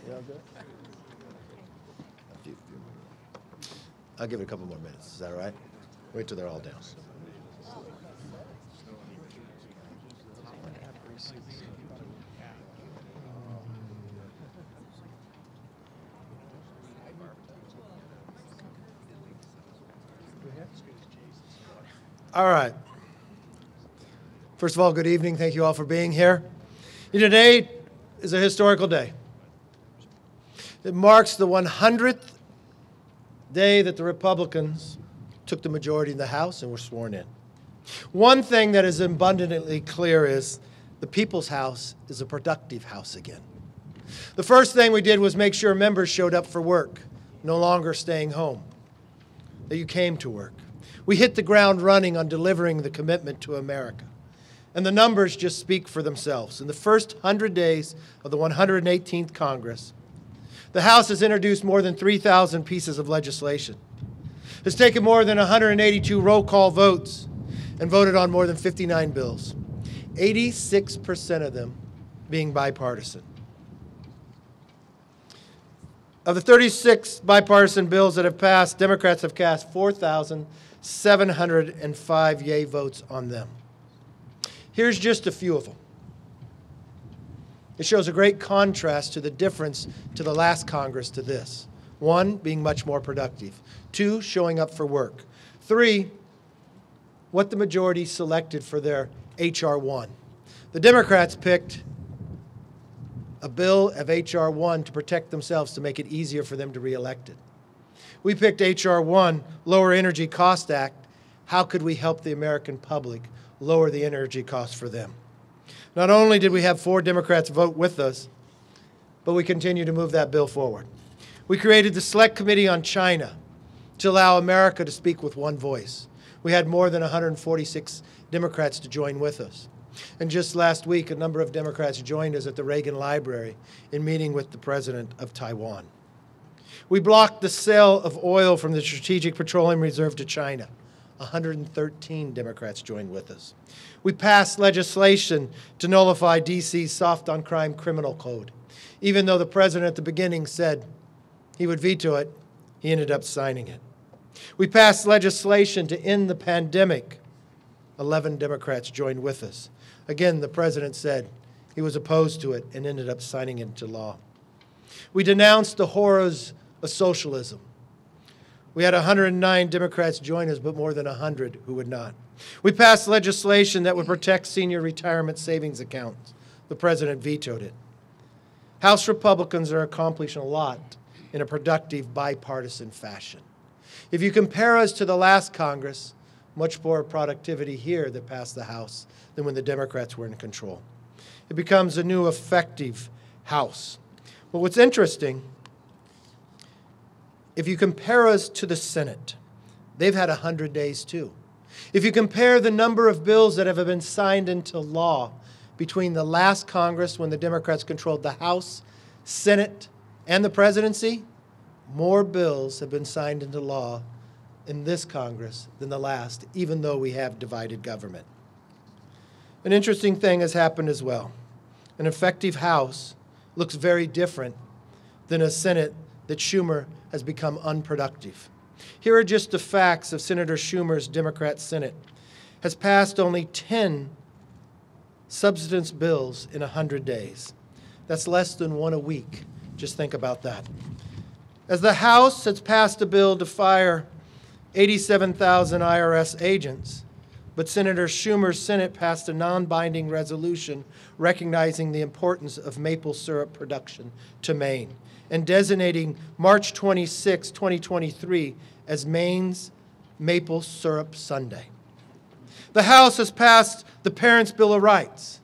You all good? I'll give it a couple more minutes. Is that all right? Wait till they're all down. All right. First of all, good evening. Thank you all for being here. Today is a historical day. It marks the 100th day that the Republicans took the majority in the House and were sworn in. One thing that is abundantly clear is the People's House is a productive house again. The first thing we did was make sure members showed up for work, no longer staying home, that you came to work. We hit the ground running on delivering the commitment to America. And the numbers just speak for themselves. In the first 100 days of the 118th Congress, the House has introduced more than 3,000 pieces of legislation, has taken more than 182 roll call votes, and voted on more than 59 bills, 86% of them being bipartisan. Of the 36 bipartisan bills that have passed, Democrats have cast 4,705 yay votes on them. Here's just a few of them. It shows a great contrast to the difference to the last Congress to this. 1, being much more productive. 2, showing up for work. 3, what the majority selected for their H.R. 1. The Democrats picked a bill of H.R. 1 to protect themselves to make it easier for them to re-elect it. We picked H.R. 1, Lower Energy Cost Act. How could we help the American public lower the energy costs for them? Not only did we have 4 Democrats vote with us, but we continue to move that bill forward. We created the Select Committee on China to allow America to speak with one voice. We had more than 146 Democrats to join with us. And just last week, a number of Democrats joined us at the Reagan Library in meeting with the president of Taiwan. We blocked the sale of oil from the Strategic Petroleum Reserve to China. 113 Democrats joined with us. We passed legislation to nullify D.C.'s soft-on-crime criminal code. Even though the president at the beginning said he would veto it, he ended up signing it. We passed legislation to end the pandemic. 11 Democrats joined with us. Again, the president said he was opposed to it and ended up signing it into law. We denounced the horrors of socialism. We had 109 Democrats join us, but more than 100 who would not. We passed legislation that would protect senior retirement savings accounts. The president vetoed it. House Republicans are accomplishing a lot in a productive bipartisan fashion. If you compare us to the last Congress, much more productivity here that passed the House than when the Democrats were in control. It becomes a new effective House. But what's interesting, if you compare us to the Senate, they've had 100 days too. If you compare the number of bills that have been signed into law between the last Congress when the Democrats controlled the House, Senate, and the presidency, more bills have been signed into law in this Congress than the last, even though we have divided government. An interesting thing has happened as well. An effective House looks very different than a Senate that Schumer has become unproductive. Here are just the facts of Senator Schumer's Democrat Senate. Has passed only 10 substance bills in 100 days. That's less than 1 a week. Just think about that. As the House has passed a bill to fire 87,000 IRS agents, but Senator Schumer's Senate passed a non-binding resolution recognizing the importance of maple syrup production to Maine and designating March 26, 2023 as Maine's Maple Syrup Sunday. The House has passed the Parents' Bill of Rights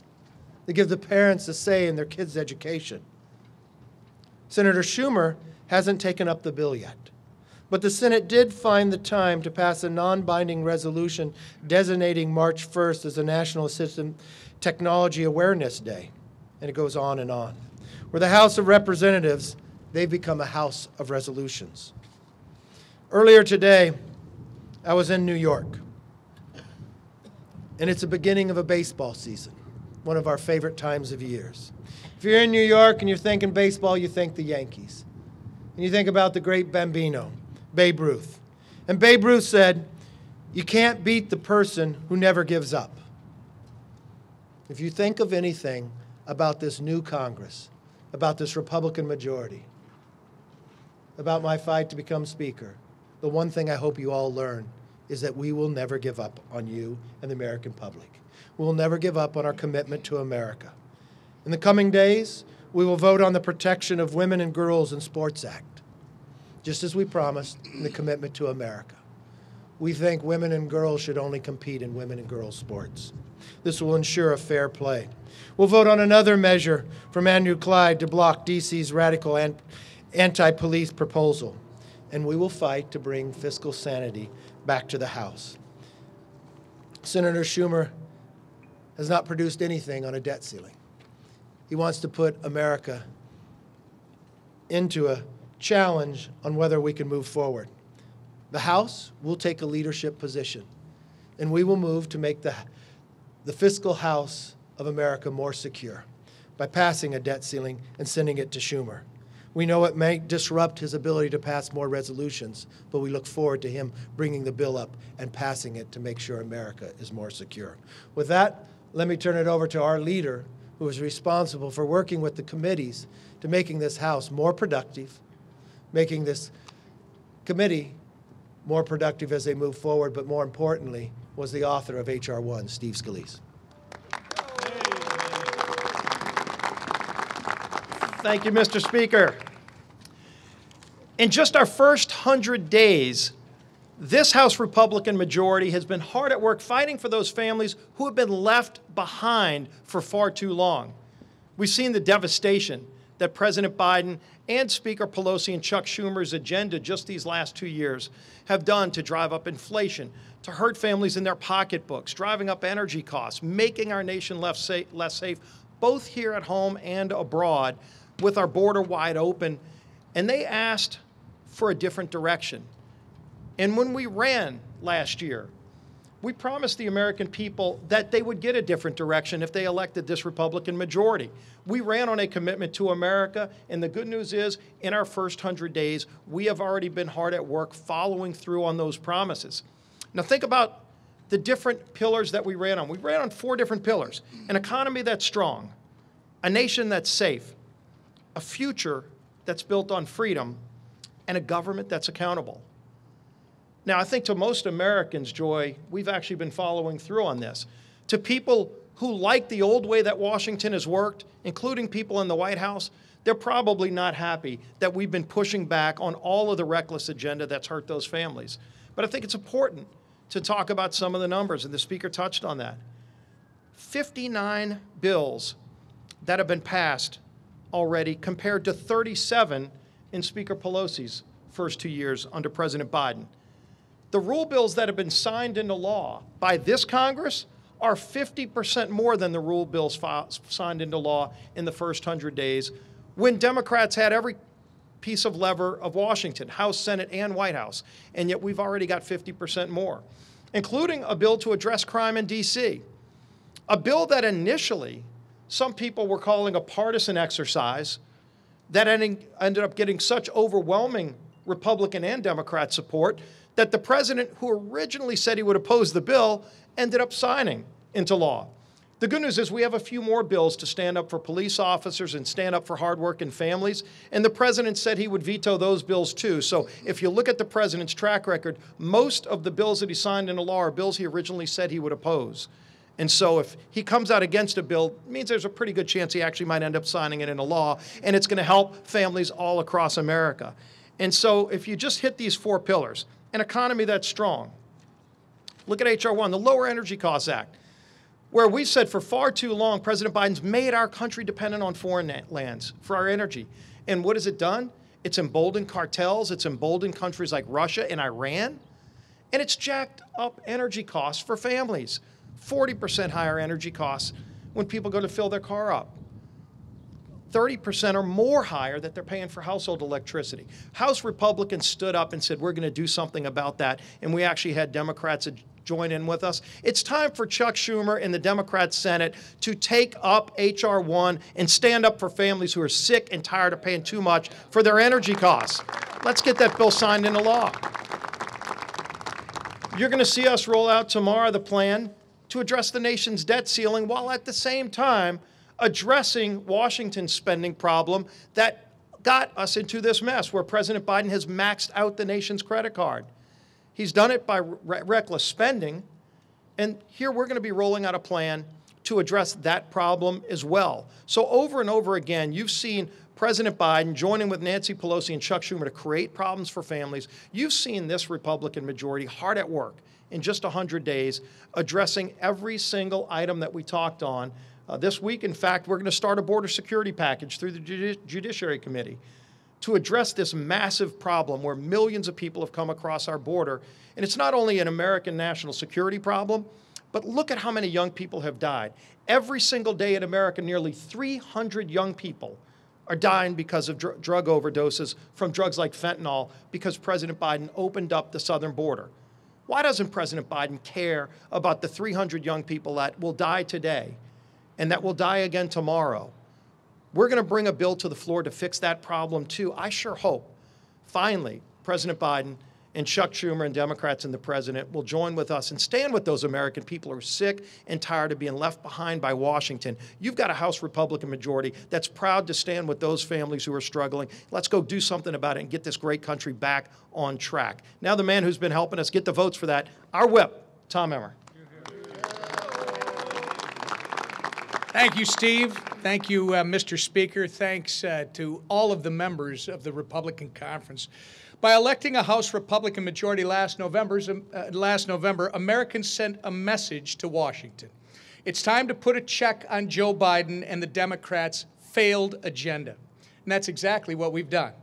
to give the parents a say in their kids' education. Senator Schumer hasn't taken up the bill yet, but the Senate did find the time to pass a non-binding resolution designating March 1st as a National Assistive Technology Awareness Day, and it goes on and on. Where the House of Representatives, they've become a house of resolutions. Earlier today, I was in New York, and it's the beginning of a baseball season. one of our favorite times of years. If you're in New York and you're thinking baseball, you think the Yankees. And you think about the great Bambino, Babe Ruth. And Babe Ruth said, you can't beat the person who never gives up. If you think of anything about this new Congress, about this Republican majority, about my fight to become Speaker, the one thing I hope you all learn is that we will never give up on you and the American public. We will never give up on our commitment to America. In the coming days, we will vote on the Protection of Women and Girls in Sports Act, just as we promised in the commitment to America. We think women and girls should only compete in women and girls sports. This will ensure a fair play. We'll vote on another measure from Andrew Clyde to block D.C.'s radical anti-police proposal. And we will fight to bring fiscal sanity back to the House. Senator Schumer has not produced anything on a debt ceiling. He wants to put America into a challenge on whether we can move forward. The House will take a leadership position, and we will move to make the fiscal house of America more secure by passing a debt ceiling and sending it to Schumer. We know it may disrupt his ability to pass more resolutions, but we look forward to him bringing the bill up and passing it to make sure America is more secure. With that, let me turn it over to our leader, who is responsible for working with the committees to making this House more productive, making this committee more productive as they move forward, but more importantly, was the author of H.R. 1, Steve Scalise. Thank you, Mr. Speaker. In just our first 100 days, this House Republican majority has been hard at work fighting for those families who have been left behind for far too long. We've seen the devastation that President Biden and Speaker Pelosi and Chuck Schumer's agenda just these last 2 years have done to drive up inflation, to hurt families in their pocketbooks, driving up energy costs, making our nation less safe, both here at home and abroad, with our border wide open. And they asked for a different direction. And when we ran last year, we promised the American people that they would get a different direction if they elected this Republican majority. We ran on a commitment to America, and the good news is, in our first 100 days, we have already been hard at work following through on those promises. Now think about the different pillars that we ran on. We ran on 4 different pillars: an economy that's strong, a nation that's safe, a future that's built on freedom, and a government that's accountable. Now, I think to most Americans, Joy, we've actually been following through on this. To people who like the old way that Washington has worked, including people in the White House, they're probably not happy that we've been pushing back on all of the reckless agenda that's hurt those families. But I think it's important to talk about some of the numbers, and the Speaker touched on that. 59 bills that have been passed already, compared to 37 in Speaker Pelosi's first 2 years under President Biden. The rule bills that have been signed into law by this Congress are 50% more than the rule bills signed into law in the first 100 days, when Democrats had every piece of lever of Washington, House, Senate, and White House. And yet we've already got 50% more, including a bill to address crime in D.C., a bill that initially some people were calling a partisan exercise that ended up getting such overwhelming Republican and Democrat support that the president, who originally said he would oppose the bill, ended up signing into law. The good news is we have a few more bills to stand up for police officers and stand up for hardworking families, and the president said he would veto those bills too. So if you look at the president's track record, most of the bills that he signed into law are bills he originally said he would oppose. And so if he comes out against a bill, it means there's a pretty good chance he actually might end up signing it into law, and it's going to help families all across America. And so if you just hit these 4 pillars, an economy that's strong. Look at H.R. 1, the Lower Energy Costs Act, where we've said for far too long, President Biden's made our country dependent on foreign lands for our energy. And what has it done? It's emboldened cartels. It's emboldened countries like Russia and Iran. And it's jacked up energy costs for families. 40% higher energy costs when people go to fill their car up. 30% or more higher that they're paying for household electricity. House Republicans stood up and said, we're going to do something about that. And we actually had Democrats join in with us. It's time for Chuck Schumer and the Democrat Senate to take up H.R. 1 and stand up for families who are sick and tired of paying too much for their energy costs. Let's get that bill signed into law. You're going to see us roll out tomorrow the plan to address the nation's debt ceiling while at the same time addressing Washington's spending problem that got us into this mess where President Biden has maxed out the nation's credit card. He's done it by reckless spending, and here we're going to be rolling out a plan to address that problem as well. So over and over again, you've seen President Biden joining with Nancy Pelosi and Chuck Schumer to create problems for families. You've seen this Republican majority hard at work in just 100 days addressing every single item that we talked on. This week, in fact, we're going to start a border security package through the Judiciary Committee to address this massive problem where millions of people have come across our border. And it's not only an American national security problem, but look at how many young people have died. Every single day in America, nearly 300 young people are dying because of drug overdoses from drugs like fentanyl because President Biden opened up the southern border. Why doesn't President Biden care about the 300 young people that will die today and that will die again tomorrow? We're going to bring a bill to the floor to fix that problem, too. I sure hope, finally, President Biden and Chuck Schumer and Democrats and the president will join with us and stand with those American people who are sick and tired of being left behind by Washington. You've got a House Republican majority that's proud to stand with those families who are struggling. Let's go do something about it and get this great country back on track. Now the man who's been helping us get the votes for that, our whip, Tom Emmer. Thank you, Steve. Thank you, Mr. Speaker. Thanks to all of the members of the Republican Conference. By electing a House Republican majority last November, Americans sent a message to Washington. It's time to put a check on Joe Biden and the Democrats' failed agenda. And that's exactly what we've done.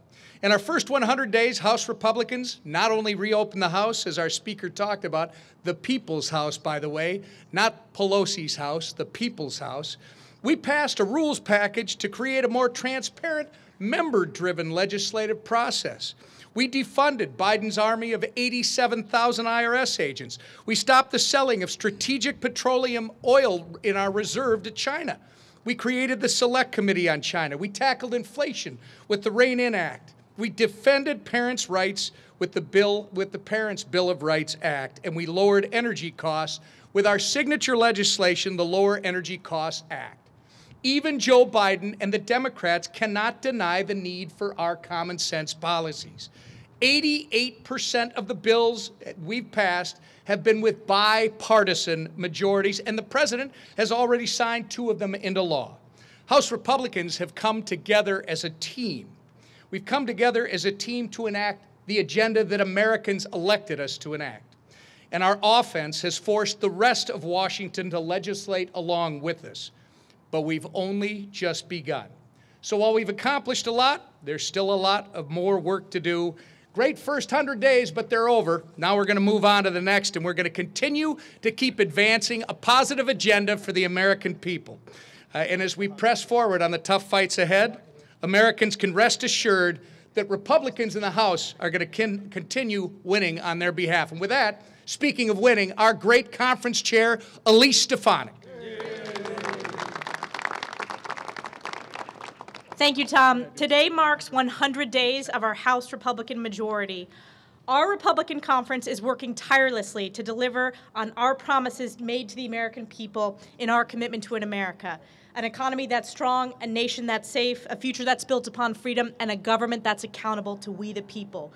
In our first 100 days, House Republicans not only reopened the House, as our Speaker talked about, the People's House, by the way, not Pelosi's house, the People's House. We passed a rules package to create a more transparent, member-driven legislative process. We defunded Biden's army of 87,000 IRS agents. We stopped the selling of strategic petroleum oil in our reserve to China. We created the Select Committee on China. We tackled inflation with the Rein In Act. We defended parents' rights with the Parents' Bill of Rights Act, and we lowered energy costs with our signature legislation, the Lower Energy Costs Act. Even Joe Biden and the Democrats cannot deny the need for our common sense policies. 88% of the bills we've passed have been with bipartisan majorities, and the president has already signed 2 of them into law. House Republicans have come together as a team. We've come together as a team to enact the agenda that Americans elected us to enact. And our offense has forced the rest of Washington to legislate along with us. But we've only just begun. So while we've accomplished a lot, there's still a lot of more work to do. Great first 100 days, but they're over. Now we're going to move on to the next, and we're going to continue to keep advancing a positive agenda for the American people. And as we press forward on the tough fights ahead, Americans can rest assured that Republicans in the House are going to continue winning on their behalf. And with that, speaking of winning, our great conference chair, Elise Stefanik. Thank you, Tom. Today marks 100 days of our House Republican majority. Our Republican conference is working tirelessly to deliver on our promises made to the American people in our commitment to an America. An economy that's strong, a nation that's safe, a future that's built upon freedom, and a government that's accountable to we the people.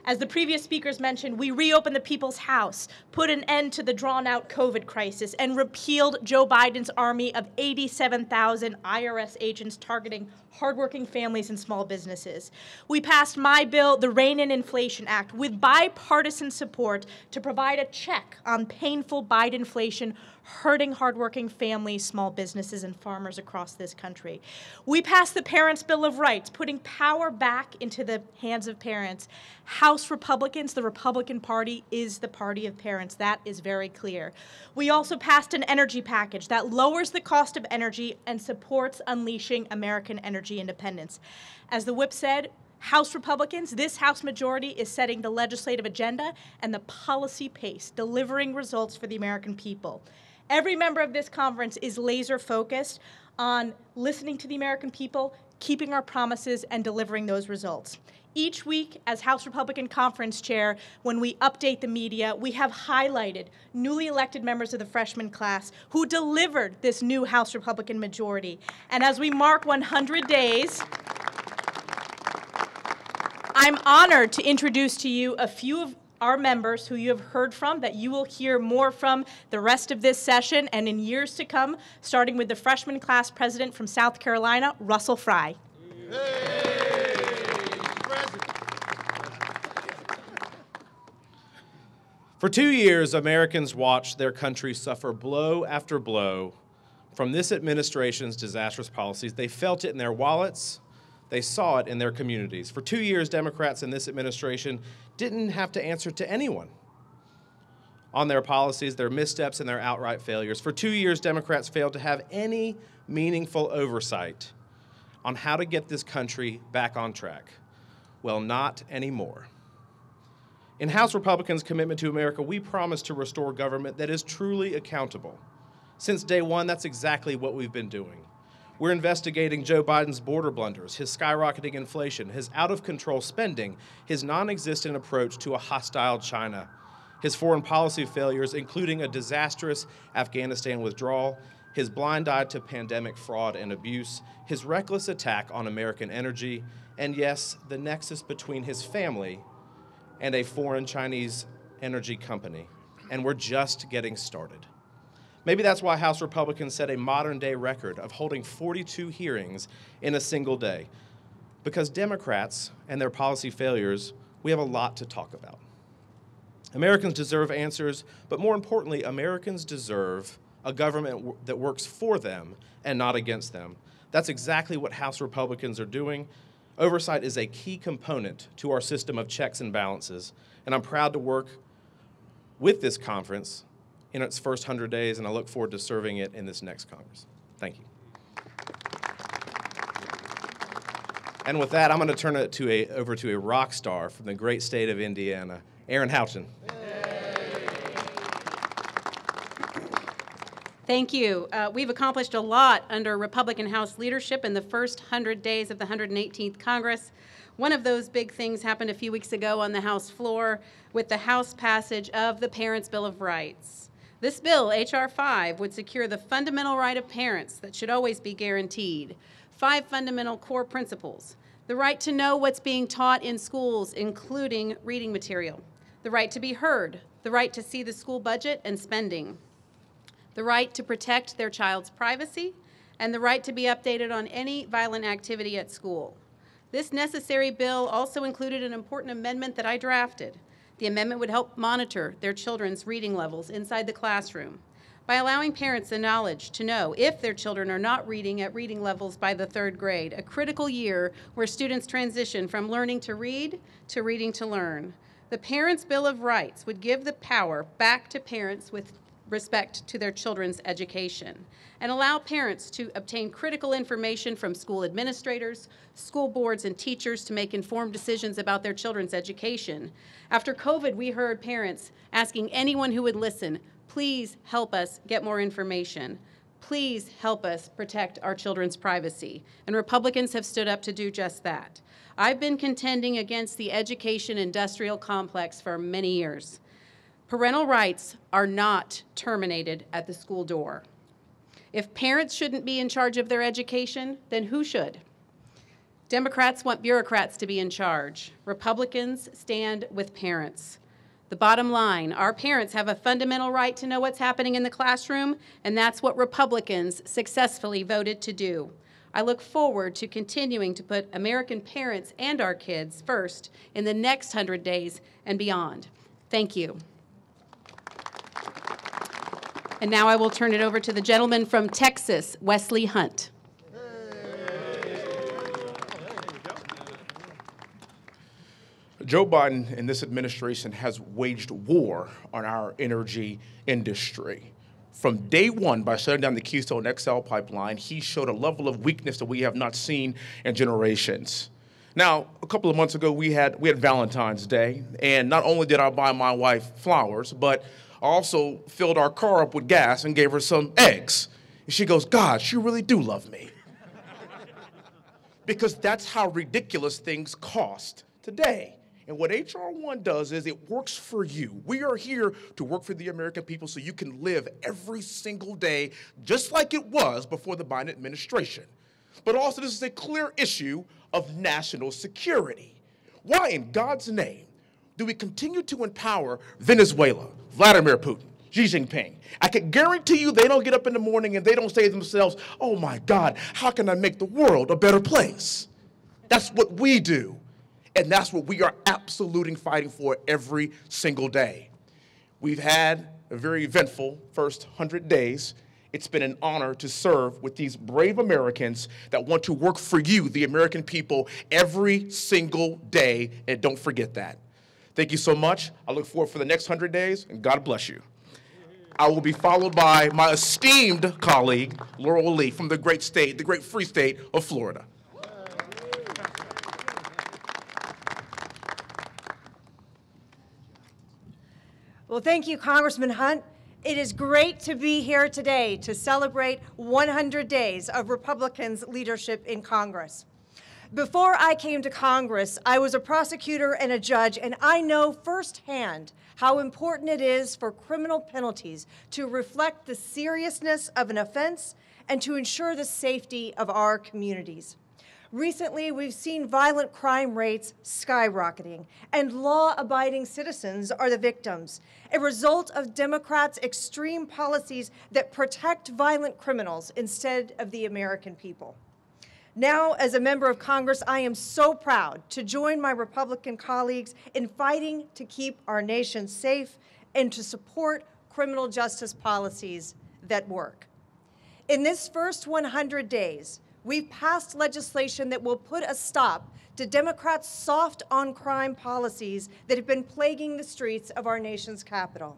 As the previous speakers mentioned, we reopened the People's House, put an end to the drawn-out COVID crisis, and repealed Joe Biden's army of 87,000 IRS agents targeting hardworking families and small businesses. We passed my bill, the Rein In Inflation Act, with bipartisan support to provide a check on painful Bidenflation hurting hardworking families, small businesses, and farmers across this country. We passed the Parents' Bill of Rights, putting power back into the hands of parents. House Republicans, the Republican Party, is the party of parents. That is very clear. We also passed an energy package that lowers the cost of energy and supports unleashing American energy independence. As the whip said, House Republicans, this House majority is setting the legislative agenda and the policy pace, delivering results for the American people. Every member of this conference is laser focused on listening to the American people, keeping our promises, and delivering those results. Each week, as House Republican Conference Chair, when we update the media, we have highlighted newly elected members of the freshman class who delivered this new House Republican majority. And as we mark 100 days, I'm honored to introduce to you a few of our members who you have heard from, that you will hear more from the rest of this session and in years to come, starting with the freshman class president from South Carolina, Russell Fry. For 2 years, Americans watched their country suffer blow after blow from this administration's disastrous policies. They felt it in their wallets. They saw it in their communities. For 2 years, Democrats in this administration didn't have to answer to anyone on their policies, their missteps, and their outright failures. For 2 years, Democrats failed to have any meaningful oversight on how to get this country back on track. Well, not anymore. In House Republicans' Commitment to America, we promise to restore government that is truly accountable. Since day one, that's exactly what we've been doing. We're investigating Joe Biden's border blunders, his skyrocketing inflation, his out-of-control spending, his non-existent approach to a hostile China, his foreign policy failures, including a disastrous Afghanistan withdrawal, his blind eye to pandemic fraud and abuse, his reckless attack on American energy, and yes, the nexus between his family and a foreign Chinese energy company. And we're just getting started. Maybe that's why House Republicans set a modern-day record of holding 42 hearings in a single day. Because Democrats and their policy failures, we have a lot to talk about. Americans deserve answers, but more importantly, Americans deserve a government that works for them and not against them. That's exactly what House Republicans are doing. Oversight is a key component to our system of checks and balances, and I'm proud to work with this conference in its first 100 days, and I look forward to serving it in this next Congress. Thank you. And with that, I'm going to turn it over to a rock star from the great state of Indiana, Aaron Houchin. Thank you. We've accomplished a lot under Republican House leadership in the first 100 days of the 118th Congress. One of those big things happened a few weeks ago on the House floor with the House passage of the Parents' Bill of Rights. This bill, H.R. 5, would secure the fundamental right of parents that should always be guaranteed. 5 fundamental core principles: the right to know what's being taught in schools, including reading material; the right to be heard; the right to see the school budget and spending; the right to protect their child's privacy; and the right to be updated on any violent activity at school. This necessary bill also included an important amendment that I drafted. The amendment would help monitor their children's reading levels inside the classroom by allowing parents the knowledge to know if their children are not reading at reading levels by the 3rd grade, a critical year where students transition from learning to read to reading to learn. The Parents' Bill of Rights would give the power back to parents with respect to their children's education and allow parents to obtain critical information from school administrators, school boards, and teachers to make informed decisions about their children's education. After COVID, we heard parents asking anyone who would listen, please help us get more information. Please help us protect our children's privacy. And Republicans have stood up to do just that. I've been contending against the education industrial complex for many years. Parental rights are not terminated at the school door. If parents shouldn't be in charge of their education, then who should? Democrats want bureaucrats to be in charge. Republicans stand with parents. The bottom line, our parents have a fundamental right to know what's happening in the classroom, and that's what Republicans successfully voted to do. I look forward to continuing to put American parents and our kids first in the next 100 days and beyond. Thank you. And now I will turn it over to the gentleman from Texas, Wesley Hunt. Joe Biden and this administration has waged war on our energy industry. From day one, by shutting down the Keystone XL pipeline, he showed a level of weakness that we have not seen in generations. Now, a couple of months ago, we had Valentine's Day, and not only did I buy my wife flowers, but I also filled our car up with gas and gave her some eggs. And she goes, "God, you really do love me." Because that's how ridiculous things cost today. And what H.R. 1 does is it works for you. We are here to work for the American people so you can live every single day just like it was before the Biden administration. But also, this is a clear issue of national security. Why in God's name do we continue to empower Venezuela, Vladimir Putin, Xi Jinping? I can guarantee you they don't get up in the morning and they don't say to themselves, "Oh my God, how can I make the world a better place?" That's what we do. And that's what we are absolutely fighting for every single day. We've had a very eventful first 100 days. It's been an honor to serve with these brave Americans that want to work for you, the American people, every single day, and don't forget that. Thank you so much. I look forward for the next 100 days, and God bless you. I will be followed by my esteemed colleague, Laurel Lee, from the great state, the great free state of Florida. Well, thank you, Congressman Hunt. It is great to be here today to celebrate 100 days of Republicans' leadership in Congress. Before I came to Congress, I was a prosecutor and a judge, and I know firsthand how important it is for criminal penalties to reflect the seriousness of an offense and to ensure the safety of our communities. Recently, we've seen violent crime rates skyrocketing, and law-abiding citizens are the victims, a result of Democrats' extreme policies that protect violent criminals instead of the American people. Now, as a member of Congress, I am so proud to join my Republican colleagues in fighting to keep our nation safe and to support criminal justice policies that work. In this first 100 days, we've passed legislation that will put a stop to Democrats' soft on-crime policies that have been plaguing the streets of our nation's capital.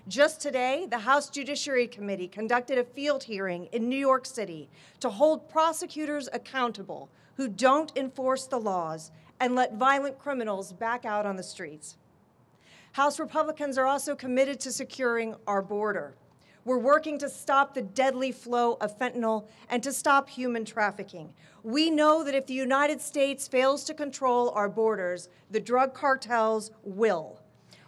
Just today, the House Judiciary Committee conducted a field hearing in New York City to hold prosecutors accountable who don't enforce the laws and let violent criminals back out on the streets. House Republicans are also committed to securing our border. We're working to stop the deadly flow of fentanyl and to stop human trafficking. We know that if the United States fails to control our borders, the drug cartels will.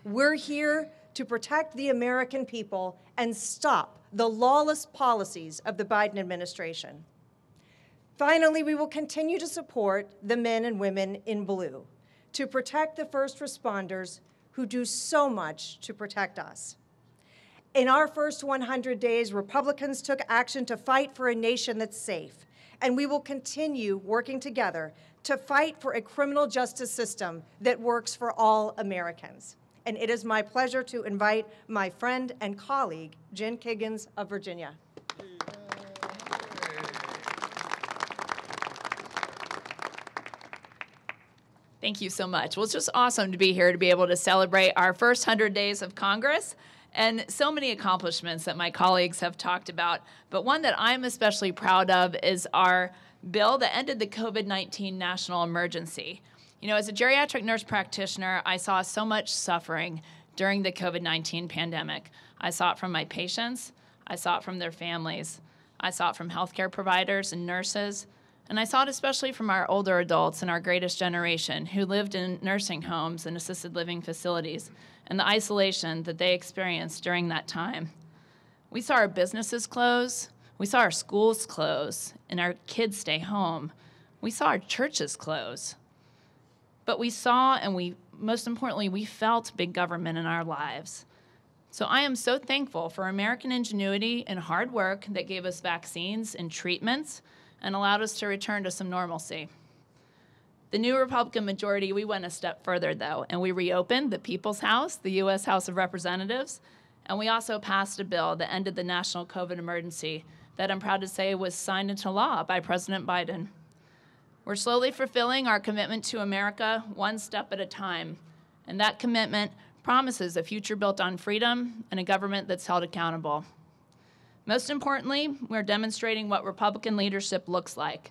We're here to protect the American people and stop the lawless policies of the Biden administration. Finally, we will continue to support the men and women in blue, to protect the first responders who do so much to protect us. In our first 100 days, Republicans took action to fight for a nation that's safe, and we will continue working together to fight for a criminal justice system that works for all Americans. And it is my pleasure to invite my friend and colleague, Jen Kiggins of Virginia. Thank you so much. Well, it's just awesome to be here to be able to celebrate our first 100 days of Congress and so many accomplishments that my colleagues have talked about. But one that I'm especially proud of is our bill that ended the COVID-19 national emergency. You know, as a geriatric nurse practitioner, I saw so much suffering during the COVID-19 pandemic. I saw it from my patients, I saw it from their families, I saw it from healthcare providers and nurses, and I saw it especially from our older adults and our greatest generation who lived in nursing homes and assisted living facilities and the isolation that they experienced during that time. We saw our businesses close, we saw our schools close, and our kids stay home. We saw our churches close. But we saw, and most importantly, we felt big government in our lives. So I am so thankful for American ingenuity and hard work that gave us vaccines and treatments and allowed us to return to some normalcy. The new Republican majority, we went a step further, though, and we reopened the People's House, the U.S. House of Representatives, and we also passed a bill that ended the national COVID emergency that I'm proud to say was signed into law by President Biden. We're slowly fulfilling our commitment to America one step at a time, and that commitment promises a future built on freedom and a government that's held accountable. Most importantly, we're demonstrating what Republican leadership looks like.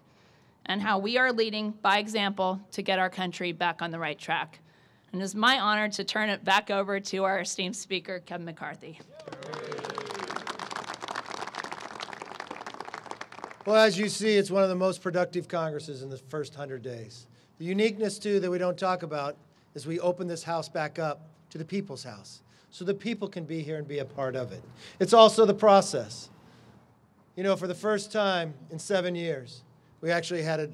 and how we are leading by example to get our country back on the right track. And it is my honor to turn it back over to our esteemed Speaker, Kevin McCarthy. Well, as you see, it's one of the most productive Congresses in the first 100 days. The uniqueness, too, that we don't talk about is we open this House back up to the people's house, so the people can be here and be a part of it. It's also the process. You know, for the first time in 7 years, we actually had a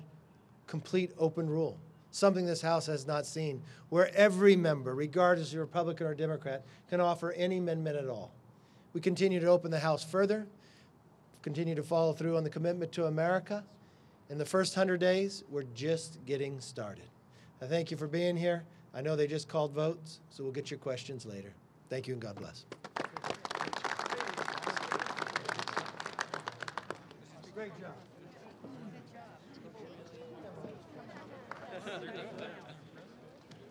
complete open rule, something this House has not seen, where every member, regardless of Republican or Democrat, can offer any amendment at all. We continue to open the House further, continue to follow through on the commitment to America. In the first 100 days, we're just getting started. I thank you for being here. I know they just called votes, so we'll get your questions later. Thank you and God bless. Great job.